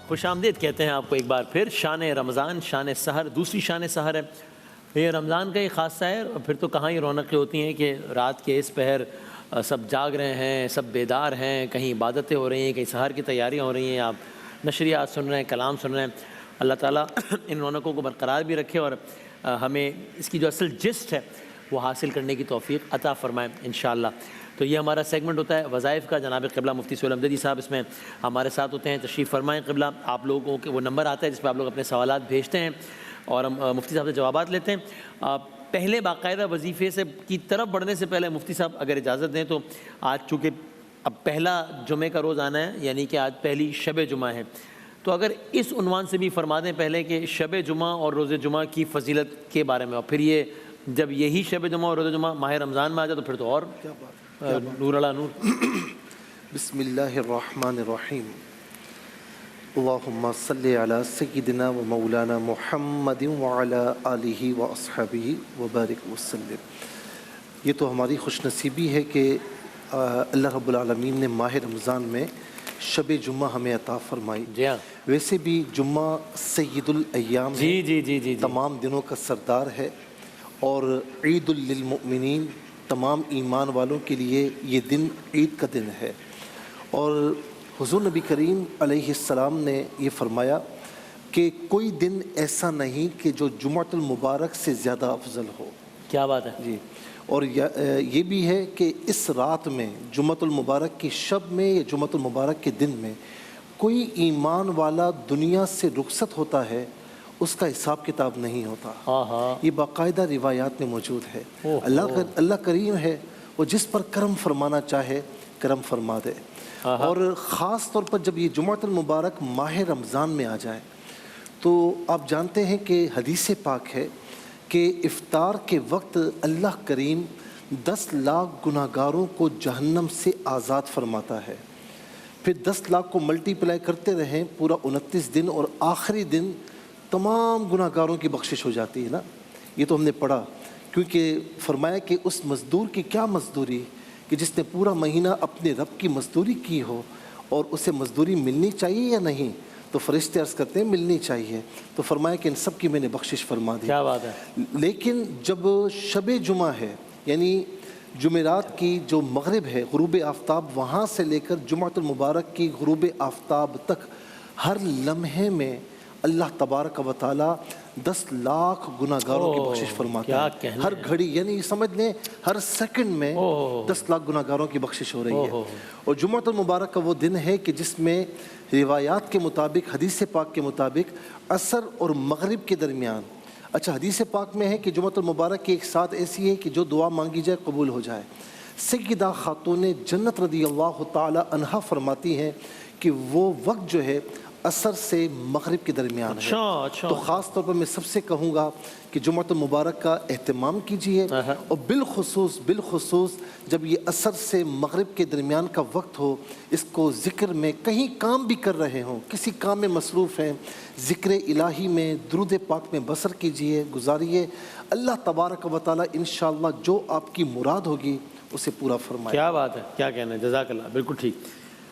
خوش آمدید کہتے ہیں آپ کو ایک بار پھر. شان رمضان، شان سحر، دوسری شان سحر ہے. یہ رمضان کا ہی خاصہ ہے. اور پھر تو کہاں ہی رونقیں ہوتی ہیں کہ رات کے اس پہر سب جاگ رہے ہیں، سب بیدار ہیں، کہیں عبادتیں ہو رہی ہیں، کہیں سحر کی تیاریاں ہو رہی ہیں، آپ نشریات سن رہے ہیں، کلام سن رہے ہیں. اللہ تعالیٰ ان رونقوں کو برقرار بھی رکھے اور ہمیں اس کی جو اصل جسٹ ہے وہ حاصل کرنے کی توفیق عطا فرمائے انشاءاللہ. تو یہ ہمارا سیگمنٹ ہوتا ہے وظائف کا. جناب قبلہ مفتی سہیل احمدی صاحب اس میں ہمارے ساتھ ہوتے ہیں. تشریف فرمائیں قبلہ. آپ لوگوں کے وہ نمبر آتا ہے جس پہ آپ لوگ اپنے سوالات بھیجتے ہیں اور ہم مفتی صاحب سے جوابات لیتے ہیں. پہلے باقاعدہ وظیفے سے کی طرف بڑھنے سے پہلے مفتی صاحب اگر اجازت دیں تو آج چونکہ اب پہلا جمعے کا روز آنا ہے، یعنی کہ آج پہلی شب جمعہ ہے، تو اگر اس عنوان سے بھی فرما دیں پہلے کہ شب جمعہ اور روز جمعہ کی فضیلت کے بارے میں. اور پھر یہ جب یہی شب جمعہ اور روز جمعہ ماہ رمضان میں آ جائے تو پھر تو اور نور علی نور. بسم اللہ الرحمن الرحیم. اللہم صلی علی سیدنا و مولانا محمد وعلی آلہ و اصحابہ وبارک وسلم. یہ تو ہماری خوش نصیبی ہے کہ اللہ رب العالمین نے ماہ رمضان میں شب جمعہ ہمیں عطا فرمائی. جی ہاں، ویسے بھی جمعہ سید الایام ہے، جی تمام دنوں کا سردار ہے، اور عید للمؤمنین، تمام ایمان والوں کے لیے یہ دن عید کا دن ہے. اور حضور نبی کریم علیہ السلام نے یہ فرمایا کہ کوئی دن ایسا نہیں کہ جو جمعۃ المبارک سے زیادہ افضل ہو. کیا بات ہے. جی. اور یہ بھی ہے کہ اس رات میں جمعۃ المبارک کی شب میں یا جمعۃ المبارک کے دن میں کوئی ایمان والا دنیا سے رخصت ہوتا ہے، اس کا حساب کتاب نہیں ہوتا. یہ باقاعدہ روایات میں موجود ہے. اللہ کریم ہے، وہ جس پر کرم فرمانا چاہے کرم فرما دے. اور خاص طور پر جب یہ جمعۃ المبارک ماہ رمضان میں آ جائے تو آپ جانتے ہیں کہ حدیث پاک ہے کہ افطار کے وقت اللہ کریم 10 لاکھ گناہ گاروں کو جہنم سے آزاد فرماتا ہے. پھر 10 لاکھ کو ملٹی پلائی کرتے رہیں پورا 29 دن، اور آخری دن تمام گناہ گاروں کی بخشش ہو جاتی ہے نا. یہ تو ہم نے پڑھا، کیونکہ فرمایا کہ اس مزدور کی کیا مزدوری کہ جس نے پورا مہینہ اپنے رب کی مزدوری کی ہو، اور اسے مزدوری ملنی چاہیے یا نہیں؟ تو فرشتے عرض کرتے ہیں ملنی چاہیے. تو فرمایا کہ ان سب کی میں نے بخشش فرما دی. کیا بات ہے. لیکن جب شب جمعہ ہے، یعنی جمعرات کی جو مغرب ہے، غروب آفتاب، وہاں سے لے کر جمعۃ المبارک کی غروب آفتاب تک ہر لمحے میں اللہ تبارک و تعالی 10 لاکھ گناہ گاروں کی بخشش فرماتا ہے. ہر گھڑی، یعنی سمجھ لیں ہر سیکنڈ میں 10 لاکھ گناہ گاروں کی بخشش ہو رہی ہے. اور جمعۃ المبارک کا وہ دن ہے کہ جس میں روایات کے مطابق، حدیث پاک کے مطابق، عصر اور مغرب کے درمیان، اچھا حدیث پاک میں ہے کہ جمعۃ المبارک کی ایک ساتھ ایسی ہے کہ جو دعا مانگی جائے قبول ہو جائے. سیدہ خاتون جنت رضی اللہ تعالی عنہا فرماتی ہیں کہ وہ وقت جو ہے عصر سے مغرب کے درمیان ہے. تو خاص طور پر میں سب سے کہوں گا کہ جمعۃ المبارک کا اہتمام کیجئے، اور بالخصوص جب یہ عصر سے مغرب کے درمیان کا وقت ہو، اس کو ذکر میں، کہیں کام بھی کر رہے ہوں، کسی کام میں مصروف ہیں، ذکر الہی میں، درود پاک میں بسر کیجئے، گزاریے. اللہ تبارک و تعالی انشاءاللہ جو آپ کی مراد ہوگی اسے پورا فرمائے. کیا بات ہے، کیا کہنا ہے. جزاک اللہ. بالکل ٹھیک.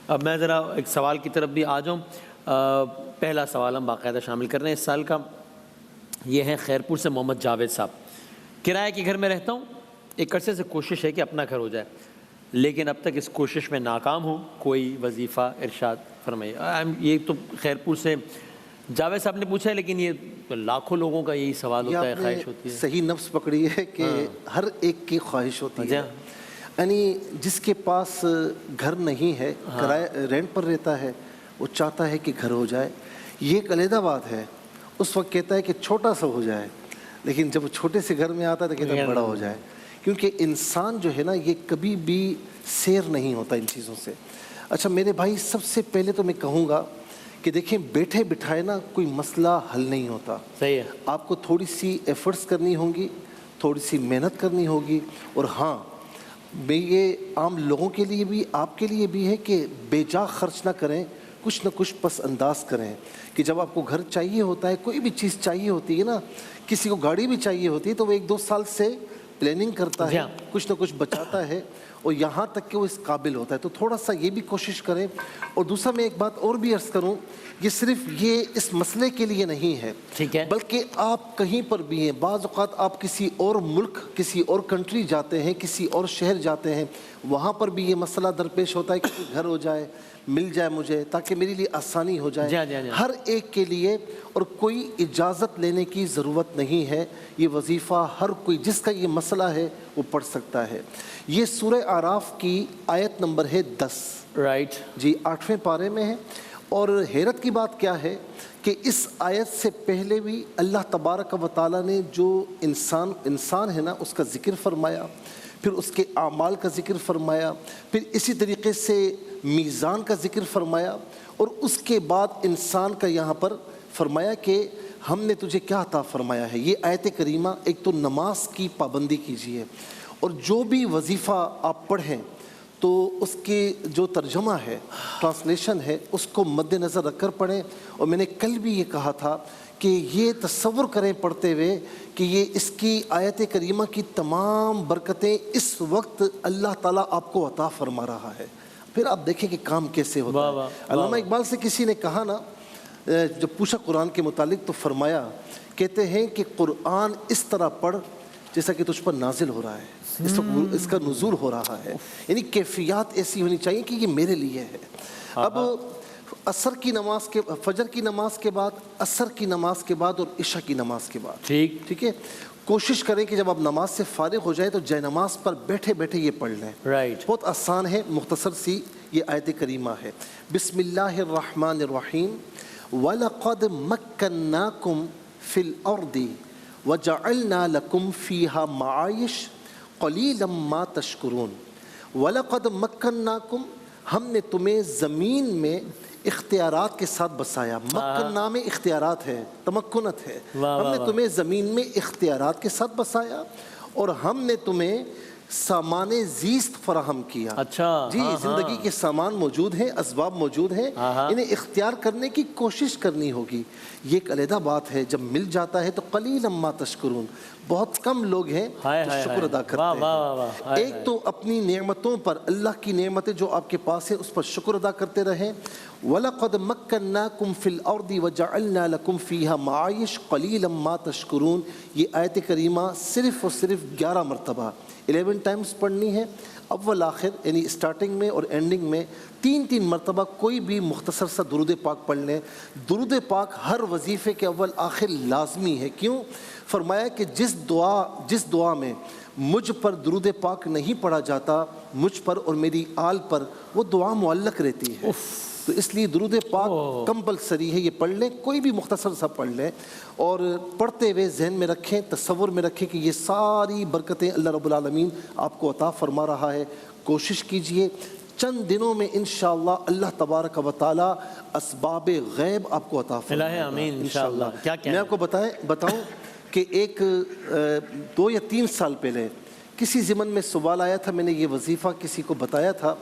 اب میں ذرا ایک سوال کی طرف بھی آ جاؤں. پہلا سوال ہم باقاعدہ شامل کر رہے ہیں اس سال کا. یہ ہے خیرپور سے محمد جاوید صاحب. کرائے کے گھر میں رہتا ہوں، ایک عرصے سے کوشش ہے کہ اپنا گھر ہو جائے، لیکن اب تک اس کوشش میں ناکام ہوں. کوئی وظیفہ ارشاد فرمائیے. یہ تو خیرپور سے جاوید صاحب نے پوچھا ہے، لیکن یہ لاکھوں لوگوں کا یہی سوال ہوتا ہے، خواہش ہوتی ہے. صحیح نفس پکڑی ہے کہ ہر ایک کی خواہش ہوتی ہے. یعنی جس کے پاس گھر نہیں ہے، کرایہ رینٹ پر رہتا ہے، وہ چاہتا ہے کہ گھر ہو جائے. یہ ایک علیحدہ بات ہے. اس وقت کہتا ہے کہ چھوٹا سا ہو جائے، لیکن جب وہ چھوٹے سے گھر میں آتا ہے تو کہتا ہے بڑا ہو جائے. کیونکہ انسان جو ہے نا، یہ کبھی بھی سیر نہیں ہوتا ان چیزوں سے. اچھا میرے بھائی، سب سے پہلے تو میں کہوں گا کہ دیکھیں بیٹھے بٹھائے نا کوئی مسئلہ حل نہیں ہوتا. صحیح ہے. آپ کو تھوڑی سی ایفرٹس کرنی ہوں گی، تھوڑی سی محنت کرنی ہوگی. اور ہاں، میں یہ عام لوگوں کے لیے بھی، آپ کے لیے بھی ہے کہ بے جا خرچ نہ کریں، کچھ نہ کچھ پس انداز کریں. کہ جب آپ کو گھر چاہیے ہوتا ہے، کوئی بھی چیز چاہیے ہوتی ہے نا، کسی کو گاڑی بھی چاہیے ہوتی ہے، تو وہ 1-2 سال سے پلاننگ کرتا ہے، کچھ نہ کچھ بچاتا ہے، اور یہاں تک کہ وہ اس قابل ہوتا ہے. تو تھوڑا سا یہ بھی کوشش کریں. اور دوسرا میں ایک بات اور بھی عرض کروں, یہ صرف یہ اس مسئلے کے لیے نہیں ہے, ٹھیک ہے, بلکہ آپ کہیں پر بھی ہیں, بعض اوقات آپ کسی اور ملک, کسی اور کنٹری جاتے ہیں, کسی اور شہر جاتے ہیں, وہاں پر بھی یہ مسئلہ درپیش ہوتا ہے کہ کوئی گھر ہو جائے, مل جائے مجھے, تاکہ میرے لیے آسانی ہو جائے. ہر ایک کے لیے, اور کوئی اجازت لینے کی ضرورت نہیں ہے. یہ وظیفہ ہر کوئی جس کا یہ مسئلہ ہے وہ پڑھ سکتا ہے. یہ سورہ اعراف کی آیت نمبر ہے 10, رائٹ جی 8ویں پارے میں ہے. اور حیرت کی بات کیا ہے کہ اس آیت سے پہلے بھی اللہ تبارک و تعالیٰ نے جو انسان ہے نا, اس کا ذکر فرمایا, پھر اس کے اعمال کا ذکر فرمایا, پھر اسی طریقے سے میزان کا ذکر فرمایا, اور اس کے بعد انسان کا یہاں پر فرمایا کہ ہم نے تجھے کیا عطا فرمایا ہے. یہ آیت کریمہ ایک تو نماز کی پابندی کیجیے, اور جو بھی وظیفہ آپ پڑھیں تو اس کی جو ترجمہ ہے, ٹرانسلیشن ہے, اس کو مد نظر رکھ کر پڑھیں. اور میں نے کل بھی یہ کہا تھا کہ یہ تصور کریں پڑھتے ہوئے کہ یہ اس کی آیت کریمہ کی تمام برکتیں اس وقت اللہ تعالیٰ آپ کو عطا فرما رہا ہے. پھر آپ دیکھیں کہ کام کیسے ہوتا ہے. علامہ اقبال سے کسی نے کہا نا, جب پوچھا قرآن کے متعلق, تو فرمایا, کہتے ہیں کہ قرآن اس طرح پڑھ جیسا کہ تجھ پر نازل ہو رہا ہے, اس کا نزول ہو رہا ہے. یعنی کیفیات ایسی ہونی چاہیے کہ یہ میرے لیے ہے. اب عصر کی نماز کے, فجر کی نماز کے بعد, عصر کی نماز کے بعد, اور عشاء کی نماز کے بعد, ٹھیک ہے, کوشش کریں کہ جب آپ نماز سے فارغ ہو جائے تو جائے نماز پر بیٹھے بیٹھے یہ پڑھ لیں. بہت آسان ہے, مختصر سی یہ آیت کریمہ ہے. بسم اللہ الرحمن الرحیم. وَلَقَدْ مَكَّنَّاكُمْ فِي الْأَرْضِ وَجَعَلْنَا لَكُمْ فِيهَا مَعَائِشَ قَلِيلًا مَا تَشْكُرُونَ. وَلَقَدْ مَكَّنَّاكُمْ, ہم نے تمہیں زمین میں اختیارات کے ساتھ بسایا. مکنہ میں اختیارات ہے, تمکنت ہے. ہم نے تمہیں زمین میں اختیارات کے ساتھ بسایا, اور ہم نے تمہیں سامان زیست فراہم کیا. جی, زندگی کے سامان موجود ہیں, اسباب موجود ہیں, انہیں اختیار کرنے کی کوشش کرنی ہوگی. یہ ایک علیحدہ بات ہے. جب مل جاتا ہے تو قلیلا ما تشکرون, بہت کم لوگ ہیں جو شکر ادا کرتے ہیں. ایک تو اپنی نعمتوں پر, اللہ کی نعمتیں جو آپ کے پاس ہیں اس پر شکر ادا کرتے رہیں. وَلَقَدْ مَكَّنَّاكُمْ فِي الْأَرْضِ وَجَعَلْنَا لَكُمْ فِيهَا مَعَائِشَ قَلِيلًا مَا تَشْكُرُونَ. یہ آیت کریمہ صرف اور صرف 11 مرتبہ 11 ٹائمز پڑھنی ہے. اول آخر یعنی اسٹارٹنگ میں اور اینڈنگ میں 3 مرتبہ کوئی بھی مختصر سا درود پاک پڑھ لیں. درود پاک ہر وظیفے کے اول آخر لازمی ہے. کیوں؟ فرمایا کہ جس دعا میں مجھ پر درود پاک نہیں پڑھا جاتا, مجھ پر اور میری آل پر, وہ دعا معلق رہتی ہے. تو اس لیے درود پاک کمپلسری ہے, یہ پڑھ لیں, کوئی بھی مختصر سا پڑھ لیں, اور پڑھتے ہوئے ذہن میں رکھیں, تصور میں رکھیں کہ یہ ساری برکتیں اللہ رب العالمین آپ کو عطا فرما رہا ہے. کوشش کیجئے, چند دنوں میں انشاءاللہ اللہ تبارک و تعالی اسباب غیب آپ کو عطا فرمائے گا انشاءاللہ. میں آپ کو بتاؤں کہ ایک 2 یا 3 سال پہلے کسی ضمن میں سوال آیا تھا, میں نے یہ وظیفہ کسی کو بتایا تھا,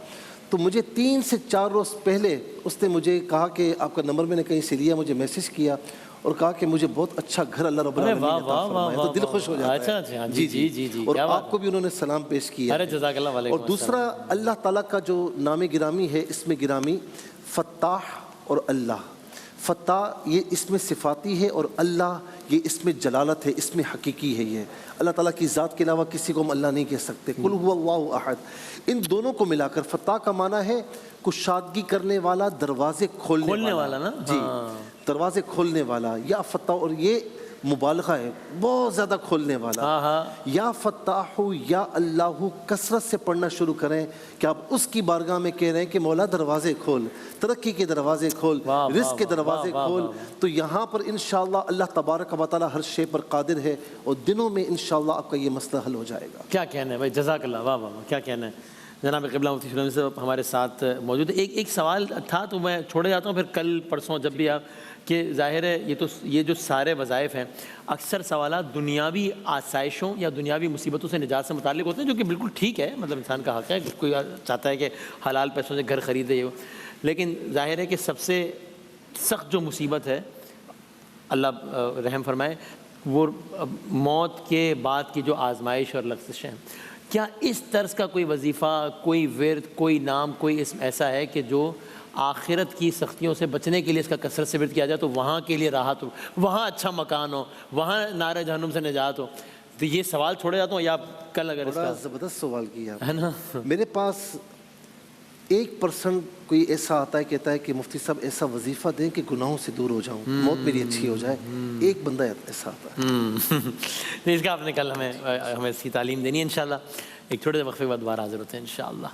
تو مجھے 3 سے 4 روز پہلے اس نے مجھے کہا کہ آپ کا نمبر میں نے کہیں سے لیا, مجھے میسج کیا اور کہا کہ مجھے بہت اچھا گھر اللہ رب العالمین نے عطا فرمایا. تو دل خوش ہو جاتا ہے. جی, اور آپ کو بھی انہوں نے سلام پیش کیا. اور دوسرا, اللہ تعالیٰ کا جو نام گرامی ہے, اس میں گرامی فتاح اور اللہ. فتح یہ اس میں صفاتی ہے, اور اللہ یہ اس میں جلالت ہے, اس میں حقیقی ہے. یہ اللہ تعالیٰ کی ذات کے علاوہ کسی کو ہم اللہ نہیں کہہ سکتے. قل هو اللہ احد. ان دونوں کو ملا کر فتح کا معنی ہے کشادگی کرنے والا, دروازے کھولنے والا نا. جی, دروازے کھولنے والا. یا فتح, اور یہ مبالغہ ہے, بہت زیادہ کھولنے والا. یا فتاح یا اللہ, کثرت سے پڑھنا شروع کریں کہ آپ اس کی بارگاہ میں کہہ رہے ہیں کہ مولا دروازے کھول, ترقی کے دروازے کھول, رزق کے دروازے کھول. تو یہاں پر انشاءاللہ اللہ تبارک و تعالی ہر شے پر قادر ہے, اور دنوں میں انشاءاللہ آپ کا یہ مسئلہ حل ہو جائے گا. کیا کہنا ہے بھائی, جزاک اللہ, واہ واہ, کیا کہنا ہے. جناب قبلہ مفتی شفیع احمد صاحب ہمارے ساتھ موجود ہے. ایک سوال تھا تو میں چھوڑے جاتا ہوں, پھر کل پرسوں جب بھی آپ, کہ ظاہر ہے یہ جو سارے وظائف ہیں, اکثر سوالات دنیاوی آسائشوں یا دنیاوی مصیبتوں سے نجات سے متعلق ہوتے ہیں, جو کہ بالکل ٹھیک ہے, مطلب انسان کا حق ہے, کوئی چاہتا ہے کہ حلال پیسوں سے گھر خریدے یہ. لیکن ظاہر ہے کہ سب سے سخت جو مصیبت ہے, اللہ رحم فرمائے, وہ موت کے بعد کی جو آزمائش اور لغزش ہیں. کیا اس طرز کا کوئی وظیفہ، کوئی ورد، کوئی نام، کوئی اسم ایسا ہے کہ جو آخرت کی سختیوں سے بچنے کے لیے اس کا کثرت سے ورد کیا جائے تو وہاں کے لیے راحت ہو، وہاں اچھا مکان ہو، وہاں نار جہنم سے نجات ہو؟ تو یہ سوال چھوڑے جاتا ہوں یا کل اگر اس بڑا کا زبردست سوال کیا ہے نا میرے پاس 1% کوئی ایسا آتا ہے کہتا ہے کہ مفتی صاحب ایسا وظیفہ دیں کہ گناہوں سے دور ہو جاؤں، موت میری اچھی ہو جائے. ایک بندہ ایسا آتا ہے. اس کا آپ نے کل ہمیں اس کی تعلیم دینی ہے انشاءاللہ. ایک چھوٹے سے وقفے کے بعد دوبارہ حاضر ہوتے ہیں انشاءاللہ.